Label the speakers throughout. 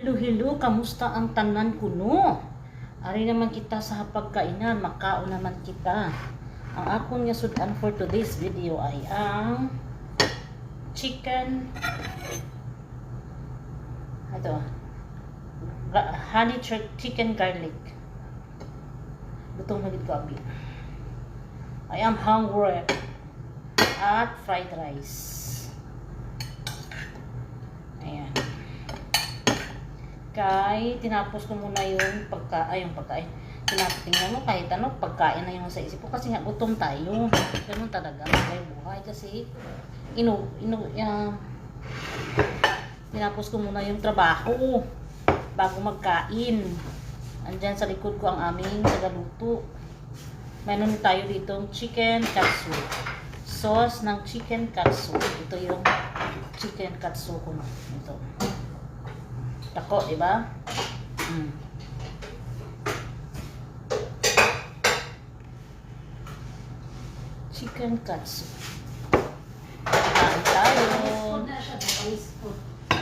Speaker 1: Hello, hello, kamusta ang tanan kuno? Ari naman kita sa pagkainan, makaon naman kita. Ang akong nga sudan for today's video ay ang chicken, ito, honey chicken garlic. Lutong na dito abi. I am hungry. At fried rice. Ayan. Kay tinapos ko muna yung pagkain. Tingnan mo kahit ano, pagkain na yung sa isip ko kasi nga gutom tayo. Ganun talaga may buhay kasi tinapos ko muna yung trabaho bago magkain. Andyan sa likod ko ang aming tagaluto. Meron tayo ditong chicken katsu. Sauce ng chicken katsu. Ito yung chicken katsu ko na. Ito. Tako, di ba? Chicken katsu. Kain tayo.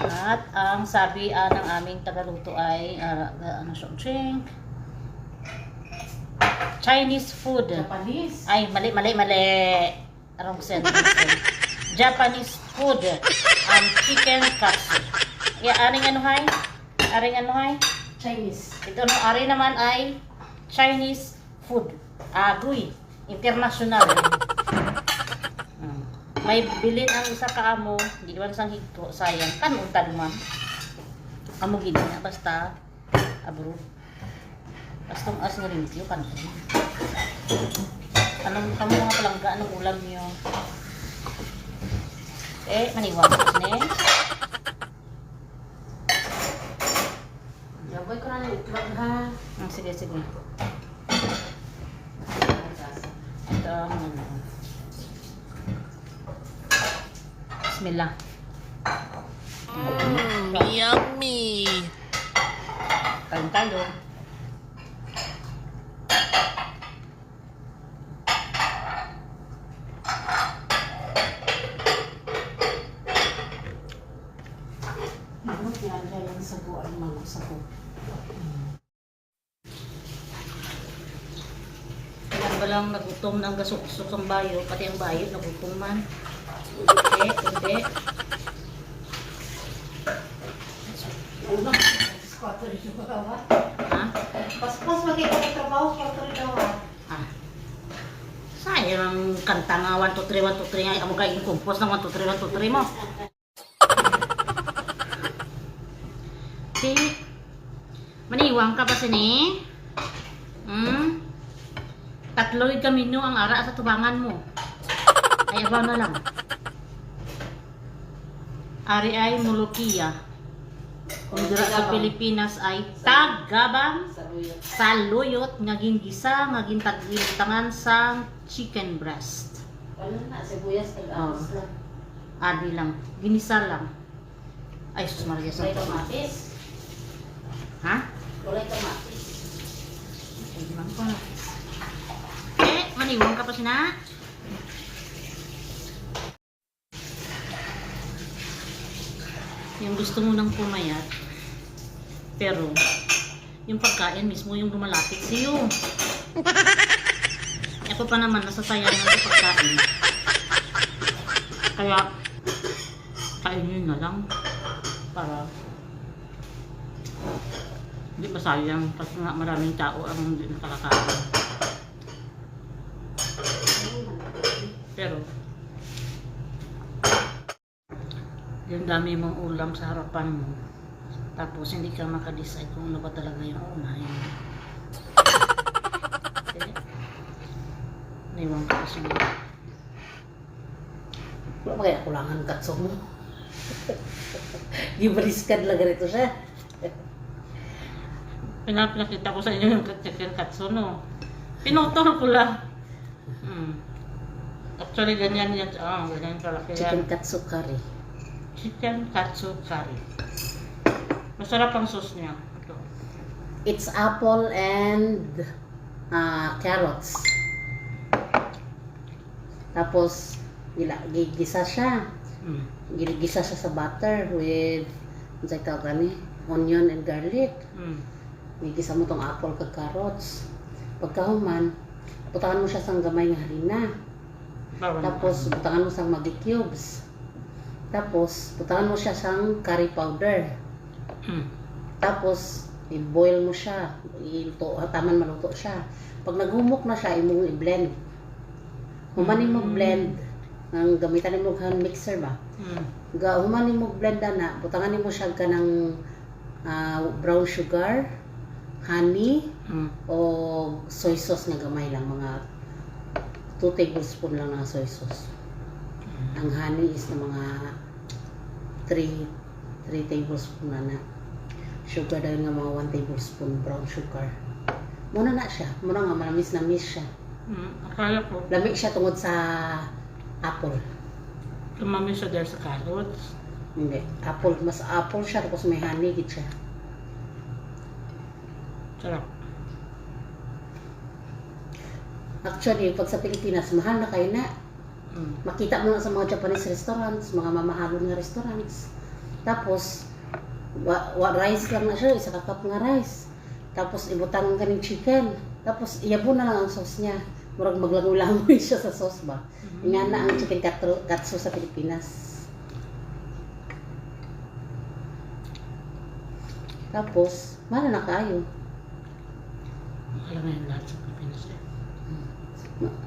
Speaker 1: At ang sabi ng aming tagaluto ay drink. Chinese food.
Speaker 2: Japanese.
Speaker 1: Ay, mali. Wrong sentence. Japanese food. Chicken katsu. Aring ano hay?
Speaker 2: Chinese.
Speaker 1: Ito no, ari naman ay Chinese food. Agoy. International. May bilin ang isa ka amo, hindi naman sang higko, sayang. Kanunta naman. Amo gini na, basta abro. Basta ang as nga rin ito, kanunta naman. Anong kamo mga palangga, anong ulam niyo? Maniwag ne?
Speaker 2: Yaboy ko na itlog ha.
Speaker 1: Sige. Ito, Bismillah.
Speaker 3: Yummy!
Speaker 1: Kain tayo.
Speaker 2: Ano yan yung sago ay mga sago.
Speaker 1: Kailan ba lang nagutom ng gasok-sok ang bayo, pati ang bayo nagutom man. Hindi.
Speaker 2: Ano? Squatter rin ko kawa.
Speaker 1: Ha?
Speaker 2: Pas makita ng trabaho, squatter rin kawa.
Speaker 1: Sayang ang kanta nga 1, 2, 3, 1, 2, 3 nga. Amo ka i-compose ng 1, 2, 3, 1, 2, 3 mo. Okay. Maniwang ka pa sini? Tatloy kami nyo ang ara sa tubangan mo. Ay, abaw na lang. Ari ay Mulukiya. Kung dira sa Pilipinas ay Tagabang Saluyot nga gingisa nga gintagwintangan sa chicken breast.
Speaker 2: Ano na, sibuyas tag-amas lang.
Speaker 1: Adi lang, ginisa lang. Ay, sus Maria
Speaker 2: Kulay
Speaker 1: Santo.
Speaker 2: kamatis.
Speaker 1: Ha?
Speaker 2: Kulay kamatis.
Speaker 1: Ay, di man ko na. Maniwang ka pa sina? Yung gusto mo nang pumayat, pero yung pagkain mismo yung lumalapit sa'yo. Ako pa naman nasasayangan sa pagkain. Kaya kainin na lang para hindi masayang kasi nga maraming tao ang hindi nakakakain. Pero yung dami mong ulam sa harapan mo, tapos hindi ka makadecide kung ano ba talaga yung unahin. Okay? Naiwan ka kasi mo.
Speaker 2: Wala ba kaya kulangan katso mo? Gibariskan lang ganito siya.
Speaker 1: Pinakita ko sa inyo yung chicken katsu, no? Pinutol ko lang. Actually, ganyan yan. Ganyan kalaki yan.
Speaker 2: Chicken katsu curry.
Speaker 1: Chicken katsu curry. Masarap ang sauce niya. Ito.
Speaker 2: It's apple and carrots. Tapos, gigisa siya. Ginigisa siya sa butter with, ano sa ito kami? onion and garlic.
Speaker 1: Mm.
Speaker 2: Migisa mo tong apple kag carrots. Pagkahuman, butangan mo siya sang gamay nga harina.
Speaker 1: Bawal.
Speaker 2: Tapos butangan mo sang Maggi cubes. Tapos butangan mo siya sang curry powder.
Speaker 1: Mm.
Speaker 2: Tapos i-boil mo siya. Taman maluto siya. Pag naghumok na siya, imong i-blend. Humanin mo blend. Ang gamitan mo hand mixer ba?
Speaker 1: Mm.
Speaker 2: Humanin mo blend na. Butangan mo siya ka ng brown sugar, honey,
Speaker 1: Mm.
Speaker 2: o soy sauce na gamay lang. Mga 2 tablespoon lang ng soy sauce. Ang honey is na mga 3 tablespoon na. Sugar dahil nga mga 1 tablespoon brown sugar. Muna na siya. Muna nga malamis na miss siya.
Speaker 1: Akala ko,
Speaker 2: Lamig siya tungod sa apple.
Speaker 1: tumami siya dahil sa carrots.
Speaker 2: Hindi. Apple. Mas apple siya. Tapos may honey gid siya.
Speaker 1: Sarap.
Speaker 2: Actually, pag sa Pilipinas, mahal na kayo na.
Speaker 1: Mm.
Speaker 2: Makita mo na sa mga Japanese restaurants, mga mamahalon nga restaurants. Tapos, rice lang na siya, isa ka cup nga rice. Tapos, ibutang ka ng chicken. Tapos, iyabo na lang ang sauce niya. Murag maglangoy-langoy siya sa sauce ba. Nga na ang chicken katsu sa Pilipinas. Tapos, mahal na kayo.
Speaker 1: Alam na yung lahat sa Pilipinas eh.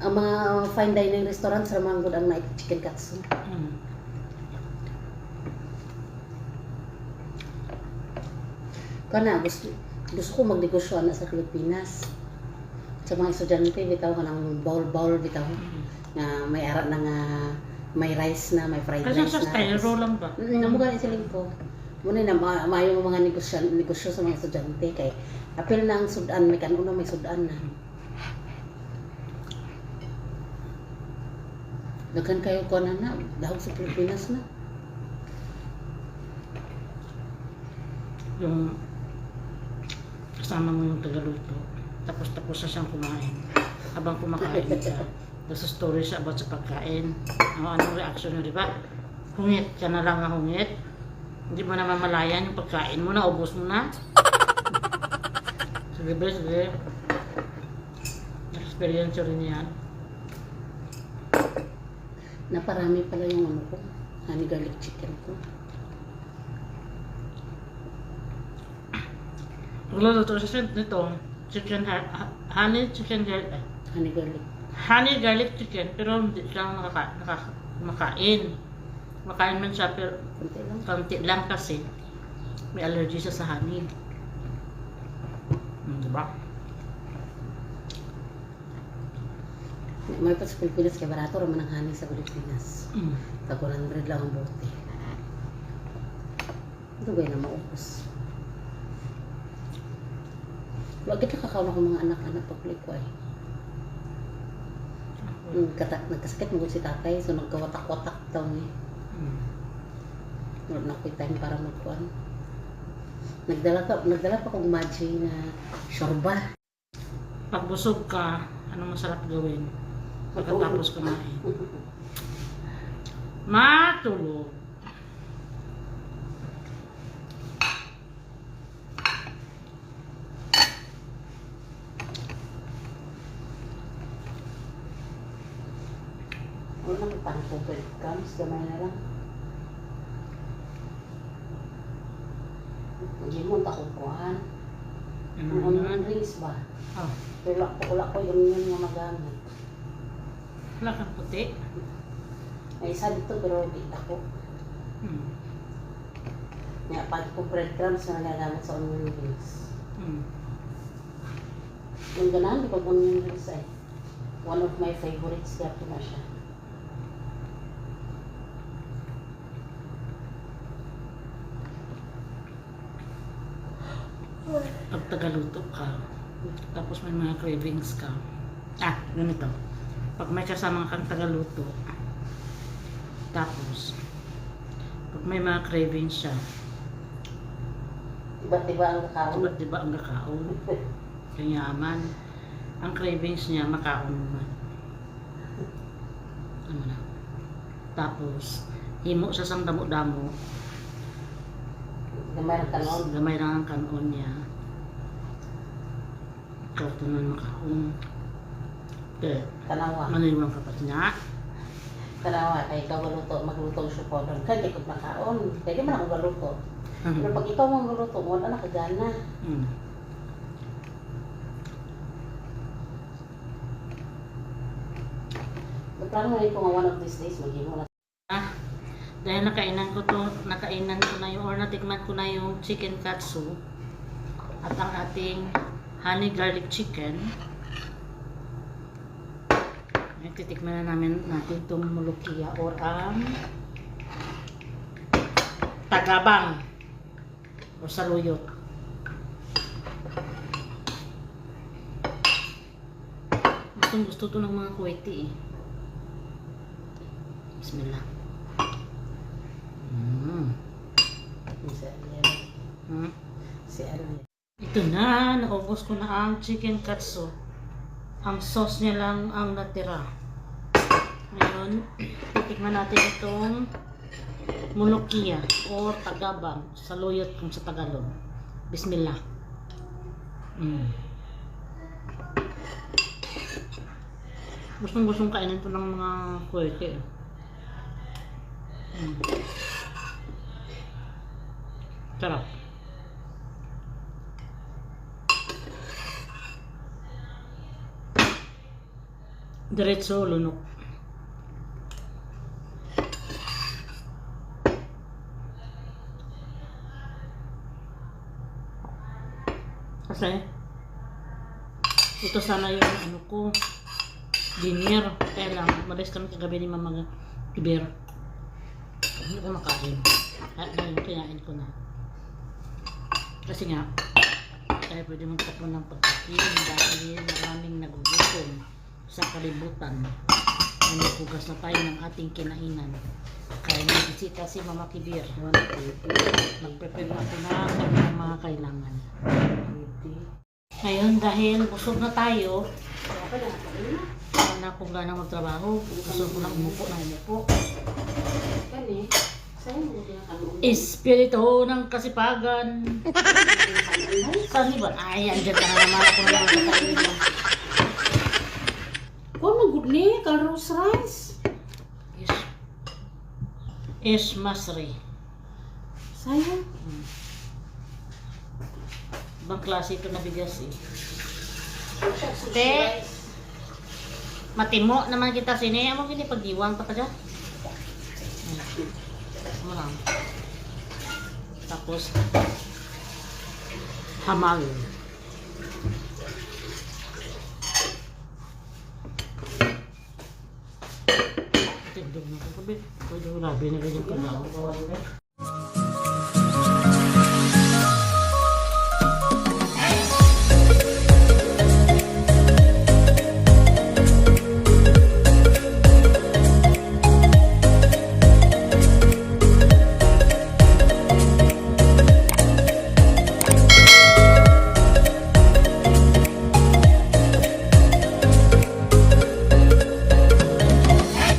Speaker 2: Ang mga fine dining restaurants, ramang good ang naik chicken katsu.
Speaker 1: Mm.
Speaker 2: Kana, gusto ko magnegosyo na sa Pilipinas. Sa mga estudyante, bitaw ka ng bowl bitaw. Na may ara na nga, may rice na, may fried
Speaker 1: Kasi
Speaker 2: rice
Speaker 1: sa
Speaker 2: na.
Speaker 1: styro lang ba?
Speaker 2: Namuga ni siling ko. Muna na, maayo mga negosyo sa mga estudyante. Kay, apil na ang sudan, may kanuno may sudan na. Daghan kayo ko na dahog sa Pilipinas na.
Speaker 1: Yung kasama mo yung tagaluto. Tapos na siyang kumain. Habang kumakain ka, nasa story siya about sa pagkain. Anong reaction nyo, di ba? Hungit ka na lang na hungit. Hindi mo na mamalayan yung pagkain mo na, ubos mo na. Sige ba, sige. Experience rin yan.
Speaker 2: Naparami pala yung ano ko, honey garlic chicken ko.
Speaker 1: Magluluto siya nito, honey garlic chicken, pero hindi siya makain. Makain man siya, pero
Speaker 2: Kunti lang.
Speaker 1: konti lang kasi may allergy siya sa honey. Diba?
Speaker 2: May pa sa Pilipinas kay barato raman ang honey sa Pilipinas.
Speaker 1: Mm.
Speaker 2: Tag 100 lang ang bote. Ito ba na maubos? Wag kita kakaon ako mga anak-anak pagkulik ko ay. Nagkasakit mo si tatay, so nagkawatak-watak daw niya. Wala na ako'y time para magkuhan. Nagdala pa kong maji na shorba.
Speaker 1: Pag busog ka, ano masarap gawin? Pagkatapos kumain. Matulog.
Speaker 2: Wala na pang breadcrumbs, gamay na lang. Hindi mo takukuhan. Ang onion rings ba?
Speaker 1: Oh,
Speaker 2: Wala ko yung onion nga magamit.
Speaker 1: wala kang puti.
Speaker 2: May isa dito pero hindi ako.
Speaker 1: Hmm.
Speaker 2: Nga, pag ko breadcrumbs na nagagamit sa onion rings.
Speaker 1: Hmm.
Speaker 2: Yung ganahan, di ko onion rings ay. One of my favorites, kaya na siya.
Speaker 1: Pag tagaluto ka, tapos may mga cravings ka. Ganito. Pag may kasama kang tagaluto, tapos, pag may mga cravings siya,
Speaker 2: Iba't-iba ang kakaon.
Speaker 1: iba't diba ang kakaon? Kanyaman. Ang cravings niya, makaon naman. Ano na? Tapos, himo sa sang damo-damo.
Speaker 2: Gamay ra kanon.
Speaker 1: Gamay lang ang kanon niya. Ikaw ito na makaon. Okay.
Speaker 2: Tanawa.
Speaker 1: Maniwang kapat niya.
Speaker 2: Tanawa kay ikaw magluto siya po doon. Kaya di ko makaon. Kaya di man ako galuto. Pero pag ikaw mong luto mo, wala nakagana. Plano na rin ko nga one of these days, mag-imo na.
Speaker 1: Dahil nakainan ko na yung, or natikman ko na yung chicken katsu at ang ating honey garlic chicken. Ay, titikman na natin itong mulukia or ang tagabang o saluyot. Gusto to ng mga Kuwaiti eh. Bismillah.
Speaker 2: Si Ariel.
Speaker 1: Ito na, naubos ko na ang chicken katsu. Ang sauce niya lang ang natira. Ngayon, titikman natin itong mulukia o tagabang, saluyot kung sa Tagalog. Bismillah. Gustong kainin ito ng mga Kuwaiti. Sarap. Diretso lunok. Kasi ito sana yung ano ko dinner. Kaya lang malis kami kagabi ni Mama Iber. Hindi ko makain. Kaya ngayon kinain ko na. Kasi nga kaya pwede magtapon ng pagkain dahil maraming nagugutom sa kalibutan. Nanukugas na tayo ng ating kinainan. Kaya nagbisita si Mama Kibir. Nag-prepare na ako ng mga kailangan. Ngayon dahil busog na tayo, wala na akong ganang magtrabaho. Gusto ko na umupo.
Speaker 2: Kani, sa'yo mo din ang
Speaker 1: Espiritu ng kasipagan. Saan ba? Ay, andyan ka na naman ako na naman kakainin.
Speaker 2: Kung mag-good ni, kalros rice.
Speaker 1: Is masri.
Speaker 2: Sayang.
Speaker 1: Ibang klase ito na bigas eh. Te, matimo naman kita sini. Amo gini pagdiwang pa ka dyan. Amo lang. Tapos, hamal. Tindog na ko kabi. Pwede grabe na ganyan ka lang.